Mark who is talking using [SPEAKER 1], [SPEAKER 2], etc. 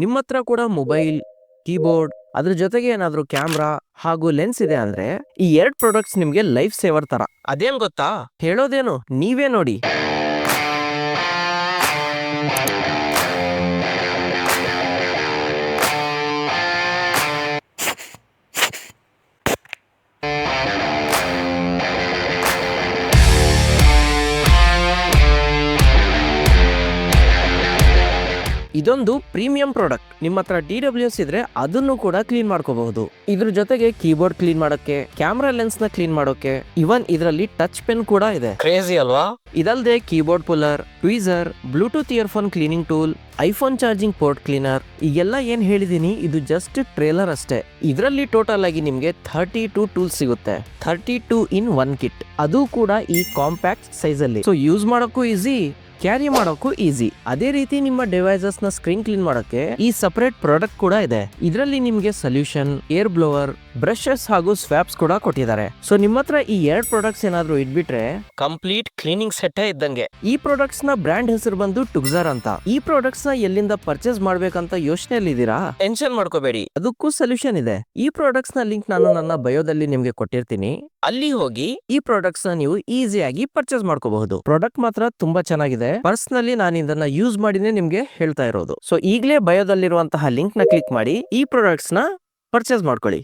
[SPEAKER 1] ನಿಮ್ಮ ಹತ್ರ ಕೂಡ ಮೊಬೈಲ್, ಕೀಬೋರ್ಡ್, ಅದ್ರ ಜೊತೆಗೆ ಏನಾದ್ರೂ ಕ್ಯಾಮ್ರಾ ಹಾಗೂ ಲೆನ್ಸ್ ಇದೆ ಅಂದ್ರೆ ಈ ಎರಡ್ ಪ್ರಾಡಕ್ಟ್ಸ್ ನಿಮ್ಗೆ ಲೈಫ್ ಸೇವರ್ ತರ. ಅದೇನ್ ಗೊತ್ತಾ? ಹೇಳೋದೇನು ನೀವೇ ನೋಡಿ. ಇದೊಂದು ಪ್ರೀಮಿಯಂ ಪ್ರಾಡಕ್ಟ್. ನಿಮ್ಮ ಹತ್ರ TWS ಇದ್ರೆ ಅದನ್ನು ಕೂಡ ಕ್ಲೀನ್ ಮಾಡ್ಕೋಬಹುದು. ಇದ್ರ ಜೊತೆಗೆ ಕೀಬೋರ್ಡ್ ಕ್ಲೀನ್ ಮಾಡೋಕೆ, ಕ್ಯಾಮ್ರಾ ಲೆನ್ಸ್ ನ ಕ್ಲೀನ್ ಮಾಡೋಕೆ, ಇವನ್ ಇದರಲ್ಲಿ ಟಚ್ ಪೆನ್ ಕೂಡ ಇದೆ. ಕ್ರೇಜಿ ಅಲ್ವಾ? ಇದಲ್ದೆ keyboard puller, tweezer, Bluetooth earphone cleaning tool, iPhone charging port cleaner, ಈಗೆಲ್ಲ ಏನ್ ಹೇಳಿದೀನಿ ಇದು ಜಸ್ಟ್ ಟ್ರೇಲರ್ ಅಷ್ಟೇ. ಇದರಲ್ಲಿ ಟೋಟಲ್ ಆಗಿ ನಿಮ್ಗೆ 32 ಟೂಲ್ಸ್ ಸಿಗುತ್ತೆ. 32 ಇನ್ 1 ಕಿಟ್. ಅದು ಕೂಡ ಈ ಕಾಂಪ್ಯಾಕ್ಟ್ ಸೈಜ್ ಅಲ್ಲಿ. ಸೊ ಯೂಸ್ ಮಾಡೋಕ್ಕೂ ಈಸಿ, ಕ್ಯಾರಿ ಮಾಡೋಕ್ಕೂ ಈಸಿ. ಅದೇ ರೀತಿ ನಿಮ್ಮ ಡಿವೈಸಸ್ ನ ಸ್ಕ್ರೀನ್ ಕ್ಲೀನ್ ಮಾಡೋಕೆ ಈ ಸಪರೇಟ್ ಪ್ರಾಡಕ್ಟ್ ಕೂಡ ಇದೆ. ಇದರಲ್ಲಿ ನಿಮ್ಗೆ ಸೊಲ್ಯೂಷನ್, ಏರ್ ಬ್ಲೋವರ್, ಬ್ರಷಸ್ ಹಾಗೂ ಸ್ವಾಪ್ಸ್ ಕೂಡ ಕೊಟ್ಟಿದ್ದಾರೆ. ಸೊ ನಿಮ್ಮ ಹತ್ರ ಈ ಎರಡ್ ಪ್ರಾಡಕ್ಟ್ಸ್ ಏನಾದ್ರು ಇಟ್ಬಿಟ್ರೆ ಕಂಪ್ಲೀಟ್ ಕ್ಲೀನಿಂಗ್ ಸೆಟ್ ಇದ್ದಂಗೆ. ಈ ಪ್ರಾಡಕ್ಟ್ಸ್ ನ ಬ್ರ್ಯಾಂಡ್ ಹೆಸರು ಬಂದು ಟುಗ್ಜರ್ ಅಂತ. ಈ ಪ್ರಾಡಕ್ಟ್ಸ್ ನ ಎಲ್ಲಿಂದ ಪರ್ಚೇಸ್ ಮಾಡ್ಬೇಕಂತ ಯೋಚನೆಯಲ್ಲಿ ಇದ್ದೀರಾ? ಟೆನ್ಷನ್ ಮಾಡ್ಕೋಬೇಡಿ, ಅದಕ್ಕೂ ಸೊಲ್ಯೂಷನ್ ಇದೆ. ಈ ಪ್ರಾಡಕ್ಟ್ಸ್ ನ ಲಿಂಕ್ ನಾನು ನನ್ನ ಬಯೋದಲ್ಲಿ ನಿಮ್ಗೆ ಕೊಟ್ಟಿರ್ತೀನಿ. ಅಲ್ಲಿ ಹೋಗಿ ಈ ಪ್ರಾಡಕ್ಟ್ಸ್ ನ ನೀವು ಈಸಿಯಾಗಿ ಪರ್ಚೇಸ್ ಮಾಡ್ಕೋಬಹುದು. ಪ್ರಾಡಕ್ಟ್ ಮಾತ್ರ ತುಂಬಾ ಚೆನ್ನಾಗಿದೆ. ಪರ್ಸನಲಿ ನಾನು ಇದನ್ನ ಯೂಸ್ ಮಾಡಿನೇ ನಿಮ್ಗೆ ಹೇಳ್ತಾ ಇರೋದು. ಸೊ ಈಗಲೇ ಬಯೋದಲ್ಲಿರುವಂತಹ ಲಿಂಕ್ ನ ಕ್ಲಿಕ್ ಮಾಡಿ ಈ ಪ್ರಾಡಕ್ಟ್ಸ್ ನ ಪರ್ಚೇಸ್ ಮಾಡ್ಕೊಳ್ಳಿ.